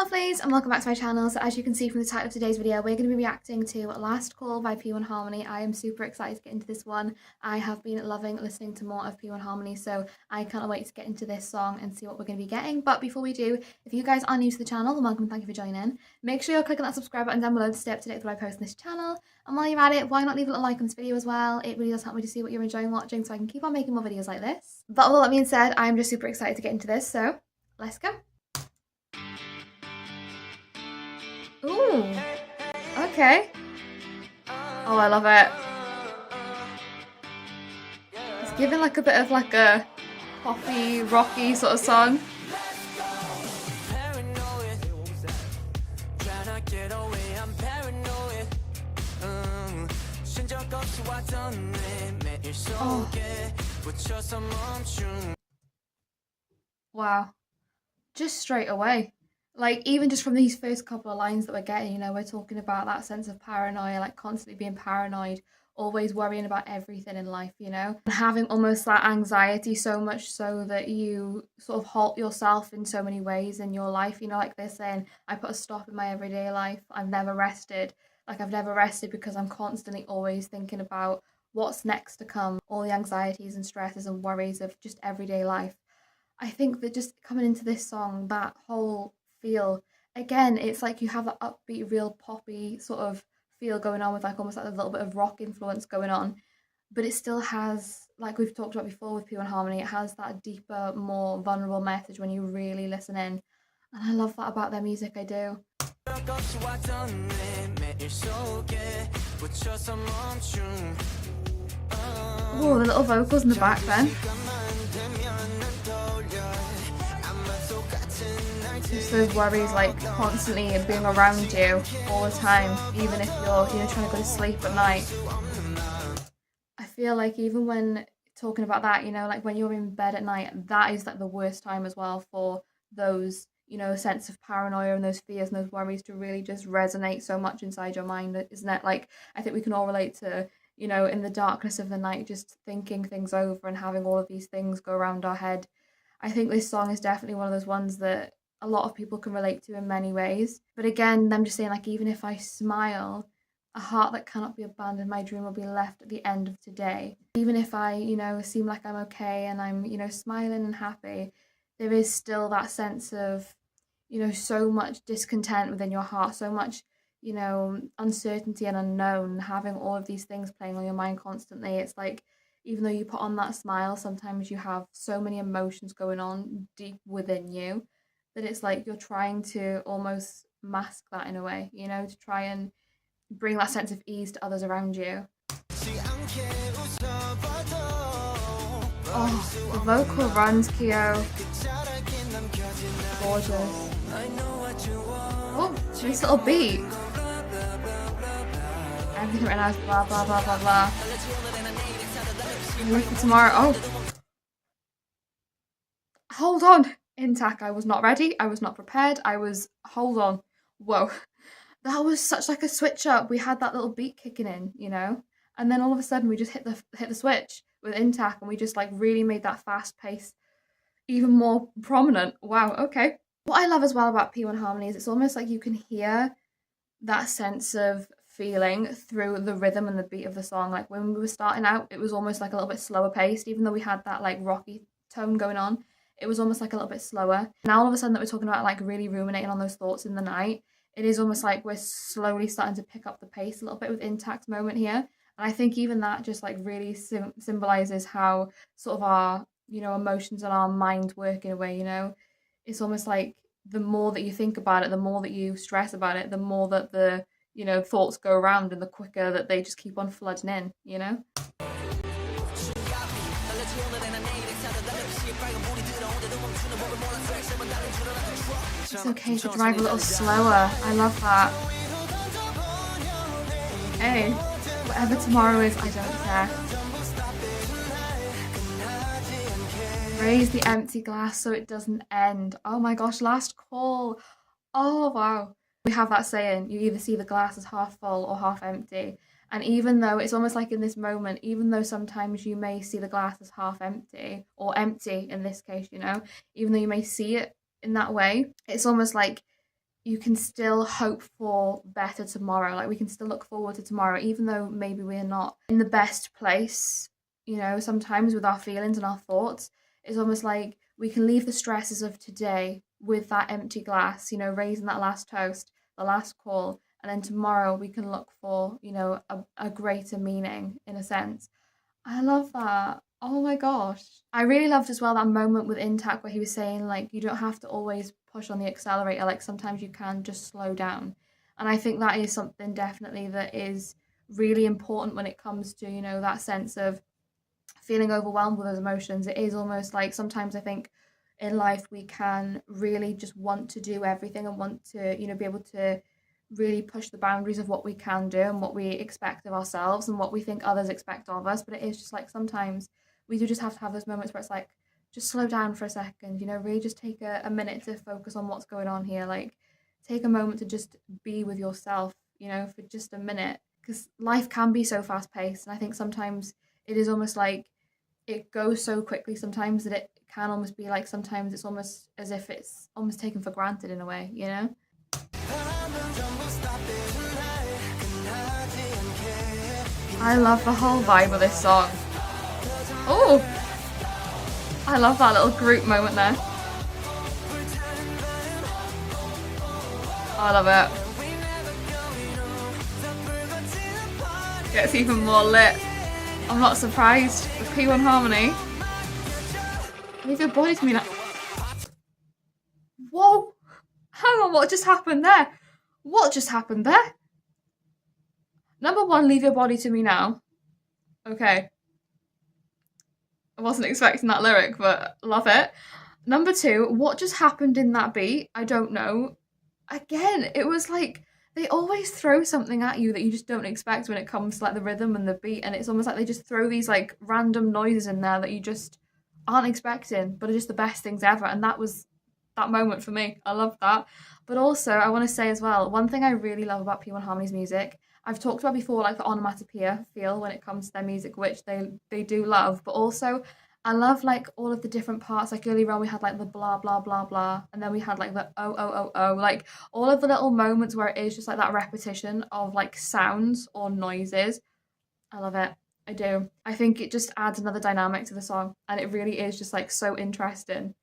lovelies, and welcome back to my channel. So as you can see from the title of today's video, we're going to be reacting to Last Call by P1HARMONY. I am super excited to get into this one. I have been loving listening to more of P1HARMONY, so I can't wait to get into this song and see what we're going to be getting. But before we do, if you guys are new to the channel, then welcome and thank you for joining. Make sure you're clicking that subscribe button down below to stay up to date with what I post on this channel. And while you're at it, why not leave a little like on this video as well? It really does help me to see what you're enjoying watching so I can keep on making more videos like this. But with all that being said, I'm just super excited to get into this, so let's go. Ooh, okay. Oh, I love it. It's giving like a bit of like a poppy, rocky sort of song. Oh. Wow. Just straight away. Like, even just from these first couple of lines that we're getting, you know, we're talking about that sense of paranoia, like constantly being paranoid, always worrying about everything in life, you know, and having almost that anxiety so much so that you sort of halt yourself in so many ways in your life, you know, like they're saying, I put a stop in my everyday life, I've never rested, because I'm constantly always thinking about what's next to come, all the anxieties and stresses and worries of just everyday life. I think that just coming into this song, that whole feel, again, it's like you have that upbeat, real poppy sort of feel going on with like almost like a little bit of rock influence going on, but it still has, like we've talked about before with P1HARMONY, it has that deeper, more vulnerable message when you really listen in, and I love that about their music. I do. Oh, the little vocals in the back then. Just those worries like constantly being around you all the time, even if you're, you know, trying to go to sleep at night. I feel like even when talking about that, you know, like when you're in bed at night, that is like the worst time as well for those, you know, sense of paranoia and those fears and those worries to really just resonate so much inside your mind, isn't it? Like, I think we can all relate to, you know, in the darkness of the night, just thinking things over and having all of these things go around our head. I think this song is definitely one of those ones that a lot of people can relate to in many ways. But again, them just saying like, even if I smile, a heart that cannot be abandoned, my dream will be left at the end of today. Even if I, you know, seem like I'm okay and I'm, you know, smiling and happy, there is still that sense of, you know, so much discontent within your heart, so much, you know, uncertainty and unknown, having all of these things playing on your mind constantly. It's like, even though you put on that smile, sometimes you have so many emotions going on deep within you that it's like you're trying to almost mask that in a way, you know, to try and bring that sense of ease to others around you. Oh, the vocal runs, Kyo. Gorgeous. Oh, nice little beat. Everything right now is blah, blah, blah, blah, blah. Wait for tomorrow. Oh. Hold on. Intact. I was not ready. I was not prepared. Hold on. Whoa. That was such like a switch up. We had that little beat kicking in, you know? And then all of a sudden we just hit the switch with Intact and we just like really made that fast pace even more prominent. Wow, okay. What I love as well about P1HARMONY is it's almost like you can hear that sense of feeling through the rhythm and the beat of the song. Like when we were starting out, it was almost like a little bit slower paced, even though we had that like rocky tone going on. It was almost like a little bit slower. Now all of a sudden that we're talking about like really ruminating on those thoughts in the night, it is almost like we're slowly starting to pick up the pace a little bit with Intact's moment here. And I think even that just like really symbolizes how sort of our, you know, emotions and our minds work in a way, you know. It's almost like the more that you think about it, the more that you stress about it, the more that the, you know, thoughts go around and the quicker that they just keep on flooding in, you know. It's okay to drive a little slower. I love that. Hey, whatever tomorrow is, I don't care. Raise the empty glass so it doesn't end. Oh my gosh, last call. Oh wow. We have that saying, you either see the glass as half full or half empty. And even though it's almost like in this moment, even though sometimes you may see the glass as half empty, or empty in this case, you know, even though you may see it in that way, it's almost like you can still hope for better tomorrow. Like we can still look forward to tomorrow, even though maybe we're not in the best place, you know, sometimes with our feelings and our thoughts. It's almost like we can leave the stresses of today with that empty glass, you know, raising that last toast, the last call, and then tomorrow we can look for, you know, a greater meaning in a sense. I love that. Oh my gosh. I really loved as well that moment with Intact where he was saying like you don't have to always push on the accelerator, like sometimes you can just slow down. And I think that is something definitely that is really important when it comes to, you know, that sense of feeling overwhelmed with those emotions. It is almost like sometimes I think in life we can really just want to do everything and want to, you know, be able to really push the boundaries of what we can do and what we expect of ourselves and what we think others expect of us. But it is just like sometimes we do just have to have those moments where it's like, just slow down for a second, you know, really just take a minute to focus on what's going on here. Like, take a moment to just be with yourself, you know, for just a minute. Because life can be so fast paced. And I think sometimes it is almost like it goes so quickly sometimes that it can almost be like sometimes it's almost as if it's almost taken for granted in a way, you know? I love the whole vibe of this song. Oh, I love that little group moment there. I love it. Gets even more lit. I'm not surprised with P1HARMONY. Leave your body to me now. Whoa! Hang on, what just happened there? What just happened there? Number one, leave your body to me now. Okay. I wasn't expecting that lyric, but love it. Number two, what just happened in that beat? I don't know. Again, it was like they always throw something at you that you just don't expect when it comes to like the rhythm and the beat, and it's almost like they just throw these like random noises in there that you just aren't expecting, but are just the best things ever. And that was that moment for me. I love that. But also, I want to say as well, one thing I really love about P1HARMONY's music, I've talked about before, like the onomatopoeia feel when it comes to their music, which they do love, but also I love like all of the different parts. Like earlier on, we had like the blah blah blah blah, and then we had like the oh oh oh oh, like all of the little moments where it is just like that repetition of like sounds or noises. I love it. I do. I think it just adds another dynamic to the song, and it really is just like so interesting.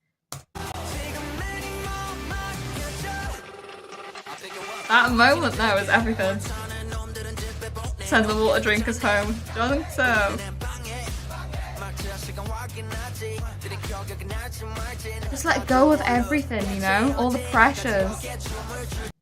That moment there was everything. Send the water drinkers home. Do I think so? Just let go of everything, you know? All the pressures.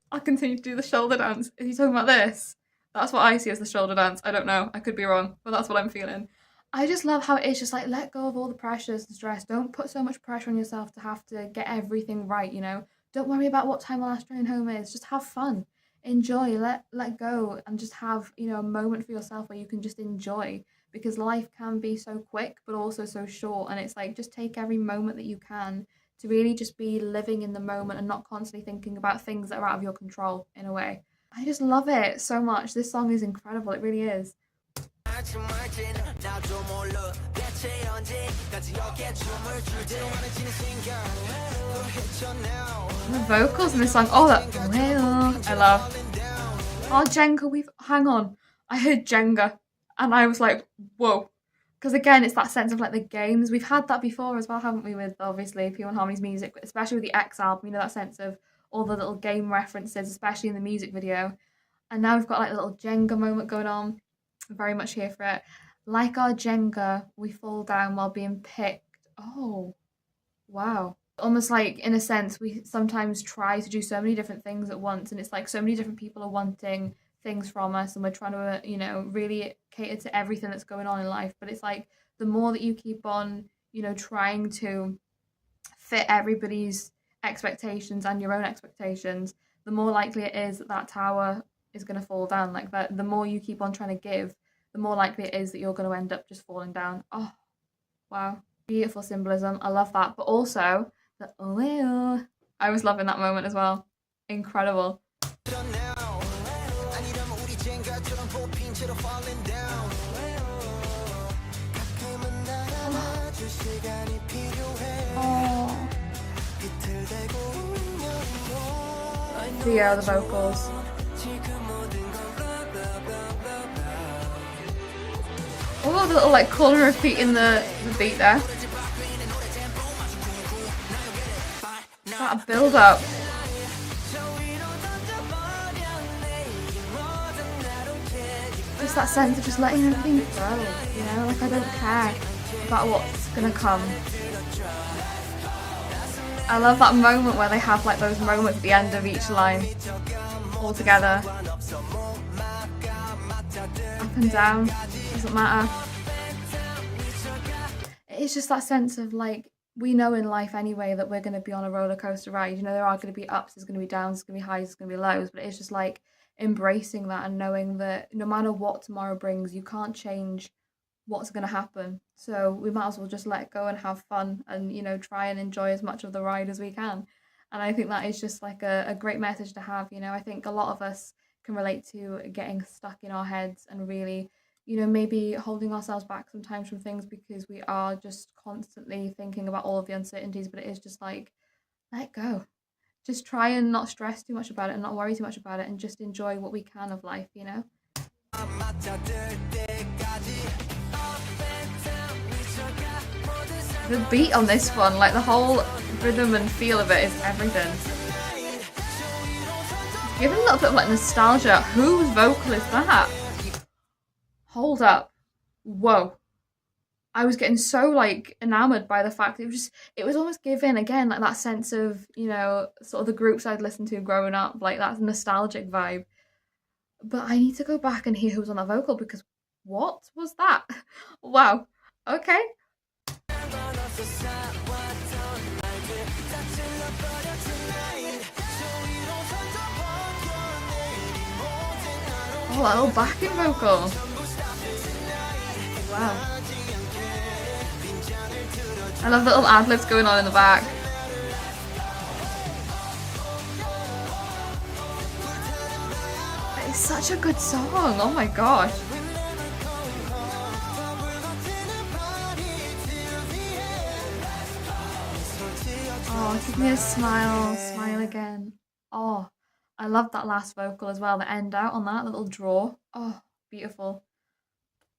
I'll continue to do the shoulder dance. Is he talking about this? That's what I see as the shoulder dance. I don't know. I could be wrong, but that's what I'm feeling. I just love how it is just like let go of all the pressures and stress. Don't put so much pressure on yourself to have to get everything right, you know? Don't worry about what time the last train home is. Just have fun. Enjoy, let go, and just have, you know, a moment for yourself where you can just enjoy, because life can be so quick but also so short, and it's like just take every moment that you can to really just be living in the moment and not constantly thinking about things that are out of your control in a way. I just love it so much. This song is incredible. It really is. The vocals in this song, oh that I love. Oh Jenga, hang on. I heard Jenga and I was like, whoa. Because again, it's that sense of like the games. We've had that before as well, haven't we, with obviously P1HARMONY's music, especially with the X album, you know, that sense of all the little game references, especially in the music video. And now we've got like a little Jenga moment going on. I'm very much here for it. Like our Jenga, we fall down while being picked. Oh, wow. Almost like, in a sense, we sometimes try to do so many different things at once, and it's like so many different people are wanting things from us, and we're trying to, you know, really cater to everything that's going on in life. But it's like the more that you keep on, you know, trying to fit everybody's expectations and your own expectations, the more likely it is that that tower is going to fall down. Like that, the more you keep on trying to give, the more likely it is that you're going to end up just falling down. Oh, wow. Beautiful symbolism. I love that. But also, the oh, I was loving that moment as well. Incredible. Oh. the vocals. Oh, the little like corner of feet in the beat there. That build up. Just that sense of just letting everything go, you know, like I don't care about what's gonna come. I love that moment where they have like those moments at the end of each line, all together. Up and down, doesn't matter. It's just that sense of like, we know in life anyway that we're going to be on a roller coaster ride. You know, there are going to be ups, there's going to be downs, there's going to be highs, there's going to be lows, but it's just like embracing that and knowing that no matter what tomorrow brings, you can't change what's going to happen. So we might as well just let go and have fun and, you know, try and enjoy as much of the ride as we can. And I think that is just like a great message to have. You know, I think a lot of us can relate to getting stuck in our heads and really, you know, maybe holding ourselves back sometimes from things because we are just constantly thinking about all of the uncertainties. But it is just like, let go. Just try and not stress too much about it and not worry too much about it and just enjoy what we can of life, you know? The beat on this one, like the whole rhythm and feel of it is everything. It's giving a little bit of like nostalgia. Whose vocal is that? Hold up. Whoa. I was getting so like enamored by the fact it was almost giving again like that sense of, you know, sort of the groups I'd listened to growing up, like that nostalgic vibe. But I need to go back and hear who was on that vocal because what was that? Wow. Okay. Oh, that little backing vocal. Wow. I love the little ad-libs going on in the back. It's such a good song. Oh my gosh. Oh, give me a smile. Smile again. Oh, I love that last vocal as well. The end out on that little draw. Oh, beautiful.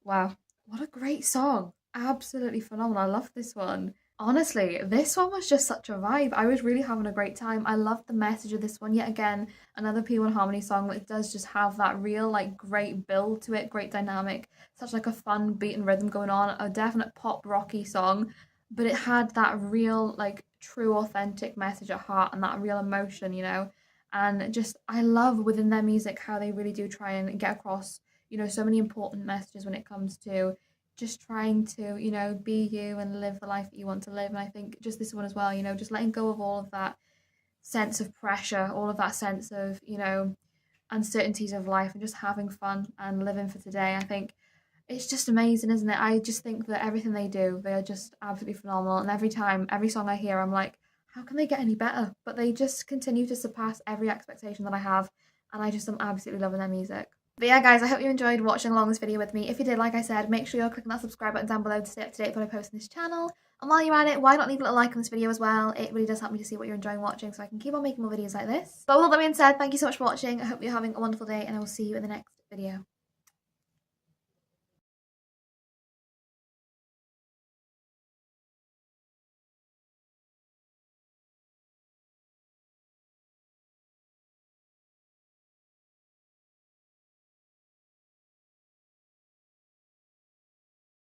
Wow. What a great song. Absolutely phenomenal. I love this one. Honestly, this one was just such a vibe. I was really having a great time. I loved the message of this one. Yet again, another P1HARMONY song that does just have that real like great build to it, great dynamic, such like a fun beat and rhythm going on, a definite pop rocky song, but it had that real like true authentic message at heart and that real emotion, you know. And just I love within their music how they really do try and get across, you know, so many important messages when it comes to just trying to, you know, be you and live the life that you want to live. And I think just this one as well, you know, just letting go of all of that sense of pressure, all of that sense of, you know, uncertainties of life and just having fun and living for today. I think it's just amazing, isn't it? I just think that everything they do, they are just absolutely phenomenal. And every time, every song I hear, I'm like, how can they get any better? But they just continue to surpass every expectation that I have. And I just am absolutely loving their music. But yeah, guys, I hope you enjoyed watching along this video with me. If you did, like I said, make sure you're clicking that subscribe button down below to stay up to date when I post on this channel. And while you're at it, why not leave a little like on this video as well? It really does help me to see what you're enjoying watching so I can keep on making more videos like this. But with all that being said, thank you so much for watching. I hope you're having a wonderful day and I will see you in the next video.